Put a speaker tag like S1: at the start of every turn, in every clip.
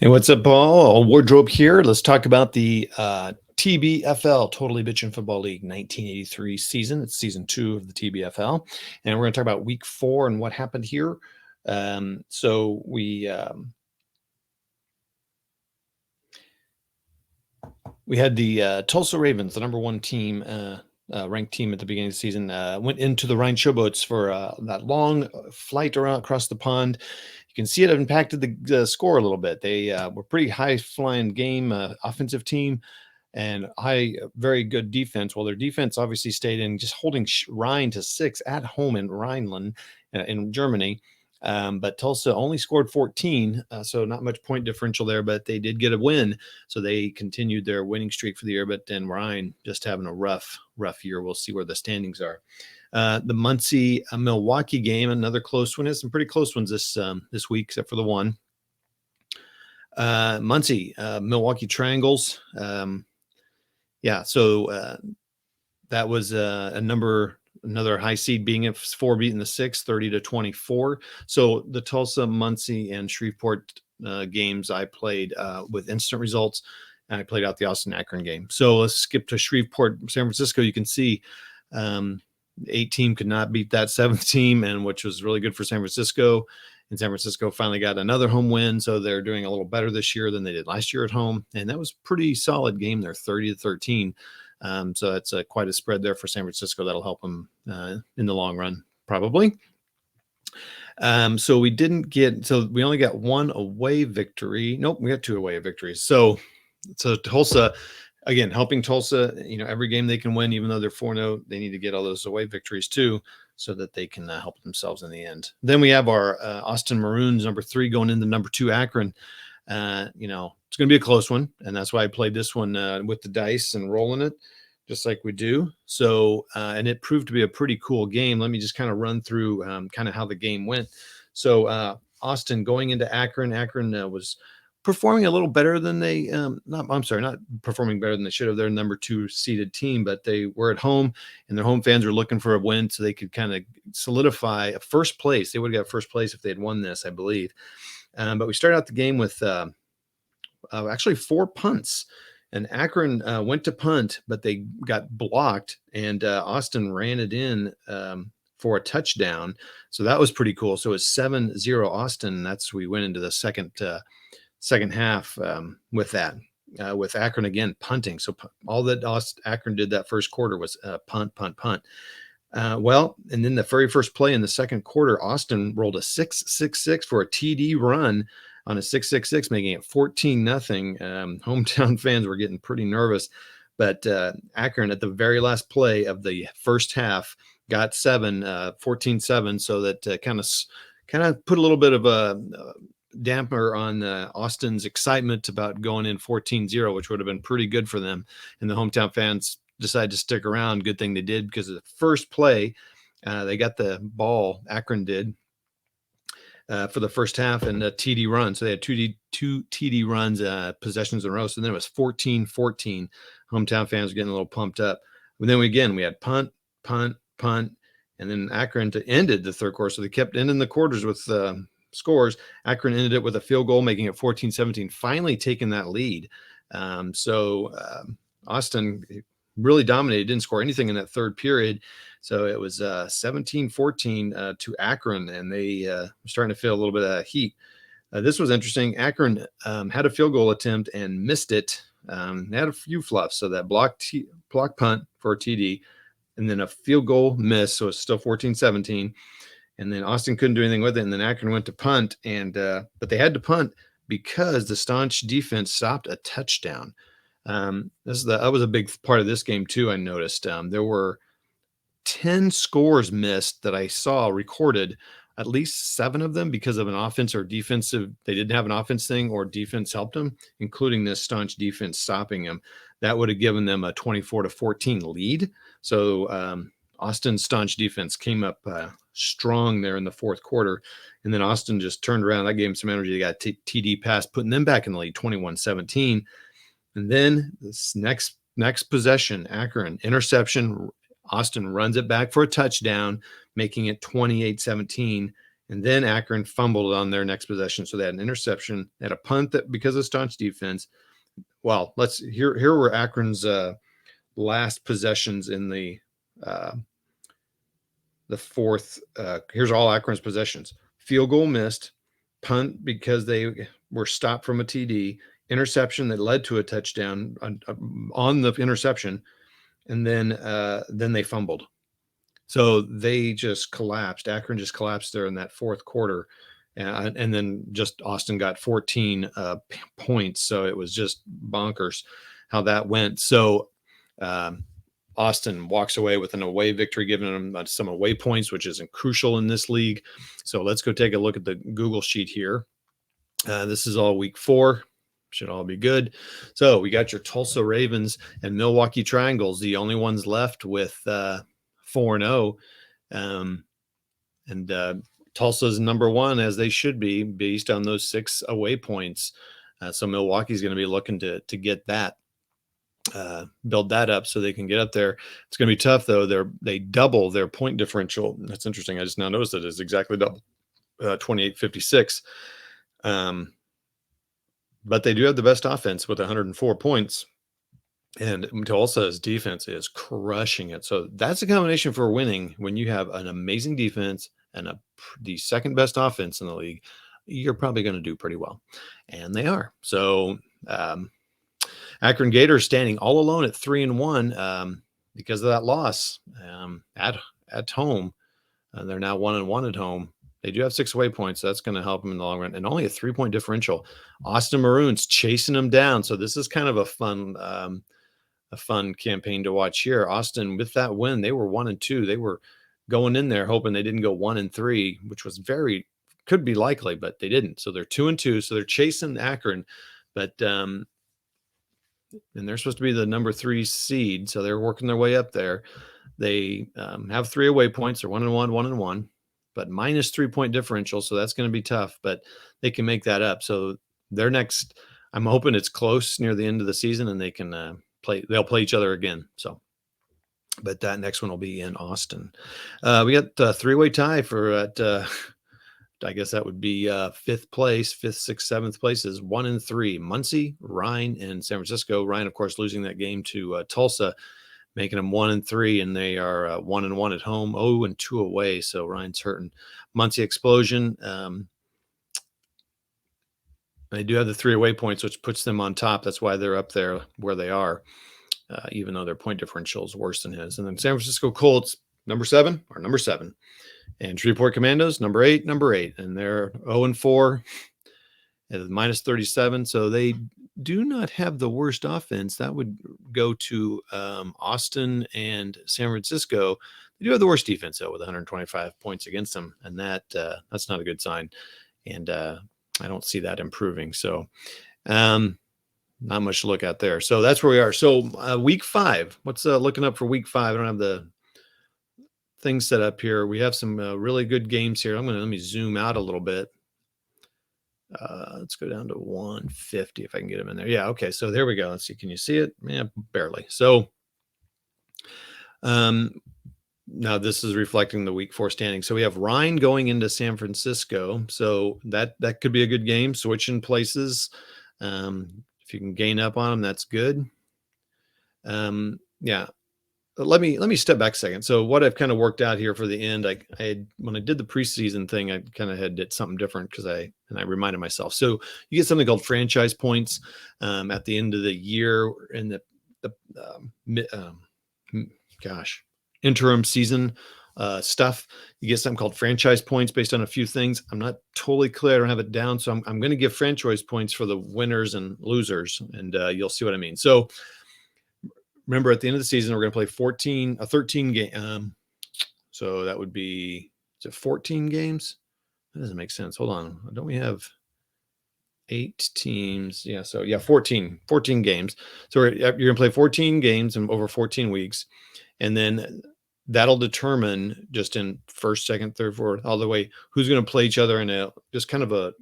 S1: Hey, what's up, Paul? Wardrobe here. Let's talk about the TBFL, Totally Bitchin' Football League 1983 season. It's season 2 of the TBFL. And we're going to talk about week 4 and what happened here. We had the Tulsa Ravens, the number 1 team, ranked team at the beginning of the season, went into the Rhine Showboats for that long flight across the pond. You can see it impacted the score a little bit. They were pretty high-flying game, offensive team, and very good defense. Well, their defense obviously stayed in, just holding Rhine to 6 at home in Rhineland, in Germany. But Tulsa only scored 14, so not much point differential there, but they did get a win. So they continued their winning streak for the year, but then Rhine just having a rough year. We'll see where the standings are. The Muncie Milwaukee game, another close one. Has some pretty close ones this week, except for the one. Muncie, Milwaukee Triangles. So that was another high seed being at 4 beating the 6, 30-24. So the Tulsa, Muncie, and Shreveport games I played with instant results, and I played out the Austin Akron game. So let's skip to Shreveport, San Francisco. You can see 8 team could not beat that 7th team, and which was really good for San Francisco. And San Francisco finally got another home win, so they're doing a little better this year than they did last year at home. And that was a pretty solid game there, 30-13. So that's quite a spread there for San Francisco. That'll help them in the long run, probably. So we only got 1 away victory. Nope, we got 2 away victories. So Tulsa, again, helping Tulsa, every game they can win, even though they're 4-0, they need to get all those away victories too, so that they can help themselves in the end. Then we have our Austin Maroons, number 3, going into number 2 Akron. It's going to be a close one, and that's why I played this one with the dice and rolling it, just like we do. So, and it proved to be a pretty cool game. Let me just kind of run through kind of how the game went. So, Austin going into Akron. Akron was performing a little better than not performing better than they should have. They're number 2 seeded team, but they were at home, and their home fans were looking for a win so they could kind of solidify a first place. They would have got first place if they had won this, I believe. But we started out the game with actually 4 punts, and Akron went to punt, but they got blocked, and Austin ran it in for a touchdown. So that was pretty cool. So it was 7-0 Austin. We went into the second half with that, with Akron again punting. So all that Akron did that first quarter was punt. And then the very first play in the second quarter, Austin rolled a 6-6-6 for a TD run on a 6-6-6, making it 14-0. Hometown fans were getting pretty nervous, but Akron at the very last play of the first half got 14-7, so that kind of put a little bit of a damper on Austin's excitement about going in 14-0, which would have been pretty good for them. And the hometown fans decided to stick around. Good thing they did, because of the first play, they got the ball, Akron did, for the first half, and a TD run. So they had two TD runs, possessions in a row. So then it was 14-14. Hometown fans were getting a little pumped up. And then we had punt, and then Akron ended the third quarter. So they kept ending the quarters with scores. Akron ended it with a field goal, making it 14-17, finally taking that lead. Austin really dominated, didn't score anything in that third period. So it was 17-14 to Akron, and they were starting to feel a little bit of heat. This was interesting. Akron had a field goal attempt and missed it. They had a few fluffs, so that block punt for a TD, and then a field goal miss, so it's still 14-17. And then Austin couldn't do anything with it, and then Akron went to punt, but they had to punt because the staunch defense stopped a touchdown. That was a big part of this game too. I noticed there were 10 scores missed that I saw recorded, at least 7 of them because of an offense or defensive. They didn't have an offense thing, or defense helped them, including this staunch defense stopping them. That would have given them a 24-14 lead. So Austin's staunch defense came up strong there in the fourth quarter, and then Austin just turned around. That gave them some energy. They got TD pass, putting them back in the lead, 21-17. And then this next possession, Akron interception. Austin runs it back for a touchdown, making it 28-17. And then Akron fumbled on their next possession. So they had an interception, they had a punt that because of staunch defense. Well, here were Akron's last possessions in the fourth. Here's all Akron's possessions: field goal missed, punt because they were stopped from a TD, interception that led to a touchdown on the interception, and then they fumbled. So they just collapsed. Akron just collapsed there in that fourth quarter. And then just Austin got 14 points. So it was just bonkers how that went. So Austin walks away with an away victory, giving them some away points, which isn't crucial in this league. So let's go take a look at the Google sheet here. This is all week 4. Should all be good. So we got your Tulsa Ravens and Milwaukee Triangles, the only ones left with 4-0. And Tulsa's number 1, as they should be, based on those 6 away points. So Milwaukee's going to be looking to get that, build that up so they can get up there. It's going to be tough, though. They double their point differential. That's interesting. I just now noticed that it's exactly double, 28-56. But they do have the best offense with 104 points. And Tulsa's defense is crushing it. So that's a combination for winning. When you have an amazing defense and the second best offense in the league, you're probably going to do pretty well. And they are. So Akron Gators standing all alone at 3-1 because of that loss at home. They're now 1-1 at home. They do have 6 away points, so that's going to help them in the long run, and only a 3-point differential. Austin Maroons chasing them down, so this is kind of a fun campaign to watch here. Austin, with that win, they were 1-2. They were going in there hoping they didn't go 1-3, which was could be likely, but they didn't. So they're 2-2. So they're chasing Akron, but and they're supposed to be the number 3 seed, so they're working their way up there. They have 3 away points. They're 1-1, 1-1, but minus 3-point differential. So that's going to be tough, but they can make that up. So their next, I'm hoping it's close near the end of the season and they can they'll play each other again. So, but that next one will be in Austin. We got a 3-way tie for I guess that would be 5th place, 5th, 6th, 7th places, 1-3. Muncie, Rhine, and San Francisco. Rhine, of course, losing that game to Tulsa, making them 1-3, and they are 1-1 at home, 0-2 away. So Ryan's hurting. Muncie Explosion. They do have the 3 away points, which puts them on top. That's why they're up there where they are, even though their point differential is worse than his. And then San Francisco Colts, number 7. And Shreveport Commandos, number 8, and they're 0-4 at minus 37. So they do not have the worst offense. That would go to Austin and San Francisco. They do have the worst defense, though, with 125 points against them, and that's not a good sign. And I don't see that improving. So not much to look at there. So that's where we are. So week 5, what's looking up for week 5? I don't have the things set up here. We have some really good games here. Let me zoom out a little bit. Let's go down to 150 if I can get them in there. Yeah. Okay. So there we go. Let's see. Can you see it? Yeah, barely. So now this is reflecting the week 4 standing. So we have Rhine going into San Francisco. So that could be a good game, switching places. If you can gain up on them, that's good. Yeah. Let me step back a second. So what I've kind of worked out here for the end, when I did the preseason thing, I kind of did something different because I reminded myself. So you get something called franchise points at the end of the year in the interim season stuff. You get something called franchise points based on a few things. I'm not totally clear. I don't have it down. So I'm going to give franchise points for the winners and losers, and you'll see what I mean. So remember, at the end of the season, we're going to play 13 game. So that would be, is it 14 games? That doesn't make sense. Hold on. Don't we have 8 teams? Yeah. So yeah, 14 games. So you're going to play 14 games in over 14 weeks. And then that'll determine just in first, second, third, fourth, all the way, who's going to play each other in just kind of a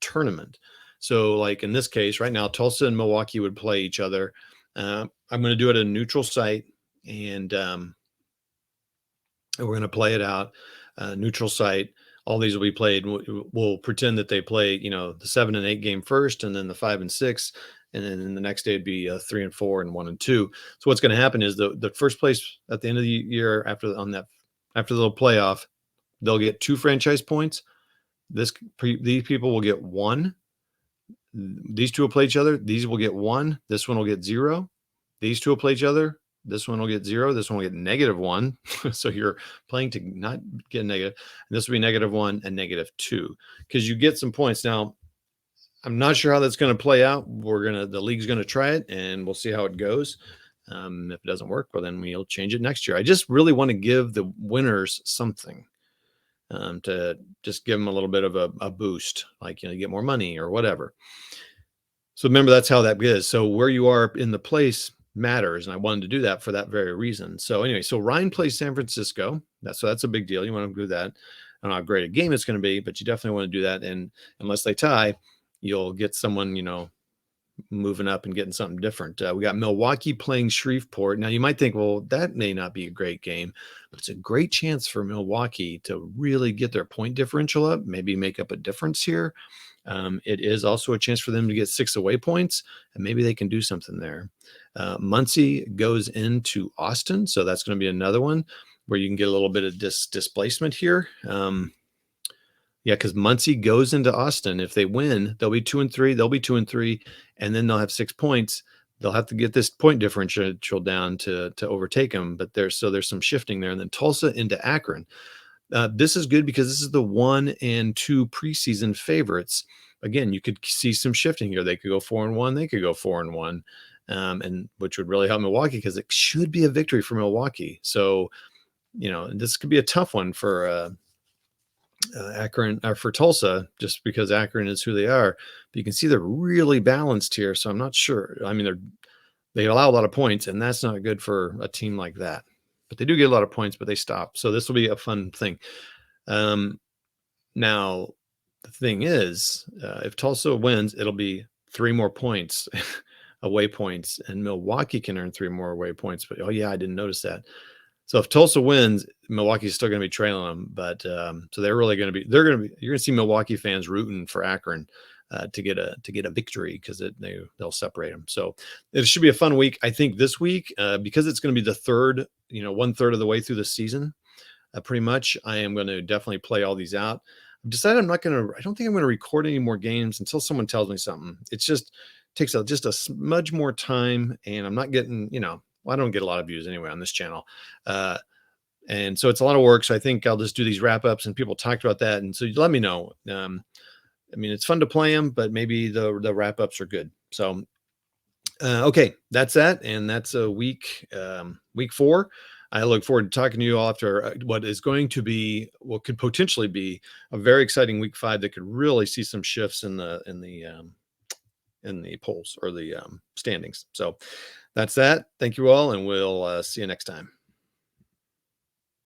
S1: tournament. So like in this case right now, Tulsa and Milwaukee would play each other. I'm going to do it at a neutral site, and we're going to play it out, neutral site. all these will be played. We'll pretend that they play, the 7 and 8 game first, and then the 5 and 6, and then the next day it'd be 3 and 4 and 1 and 2. So what's going to happen is the first place at the end of the year after the little playoff, they'll get 2 franchise points. These people will get 1. These two will play each other. These will get 1. This one will get 0. These two will play each other. This one will get 0. This one will get -1. So you're playing to not get negative. And this will be -1 and -2 because you get some points. Now, I'm not sure how that's going to play out. The league's going to try it and we'll see how it goes. If it doesn't work, well, then we'll change it next year. I just really want to give the winners something, to just give them a little bit of a boost, like, get more money or whatever. So remember, that's how that is. So where you are in the place matters, and I wanted to do that for that very reason. So anyway, so Ryan plays San Francisco. That's a big deal. You want to do that. I don't know how great a game it's going to be, but you definitely want to do that. And unless they tie, you'll get someone, moving up and getting something different. We got Milwaukee playing Shreveport. Now you might think, well, that may not be a great game, but it's a great chance for Milwaukee to really get their point differential up, maybe make up a difference here. It is also a chance for them to get 6 away points, and maybe they can do something there. Muncie goes into Austin, so that's going to be another one where you can get a little bit of displacement here. Yeah, because Muncie goes into Austin. If they win, they'll be 2-3. They'll be 2-3, and then they'll have 6 points. They'll have to get this point differential down to overtake them. But there's some shifting there. And then Tulsa into Akron. This is good because this is the 1 and 2 preseason favorites. Again, you could see some shifting here. They could go 4-1. They could go 4-1, and which would really help Milwaukee because it should be a victory for Milwaukee. So, this could be a tough one for Akron, or for Tulsa, just because Akron is who they are. But you can see they're really balanced here. So I'm not sure. I mean, they allow a lot of points, and that's not good for a team like that. But they do get a lot of points, but they stop. So this will be a fun thing. Now, the thing is, if Tulsa wins, it'll be 3 more points, away points, and Milwaukee can earn 3 more away points. But, oh, yeah, I didn't notice that. So if Tulsa wins, Milwaukee's still going to be trailing them. But so you're going to see Milwaukee fans rooting for Akron to get a victory because they'll separate them. So it should be a fun week. I think this week, because it's going to be the third, 1/3 of the way through the season, pretty much, I am going to definitely play all these out. I've decided I don't think I'm going to record any more games until someone tells me something. It's just takes just a smudge more time, and I'm not getting, I don't get a lot of views anyway on this channel. And so it's a lot of work. So I think I'll just do these wrap ups, and people talked about that. And so let me know. I mean, it's fun to play them, but maybe the wrap ups are good. So, okay, that's that. And that's a week 4. I look forward to talking to you all after what is going to be, what could potentially be a very exciting week 5 that could really see some shifts in the polls or the standings. So that's that. Thank you all, and we'll see you next time.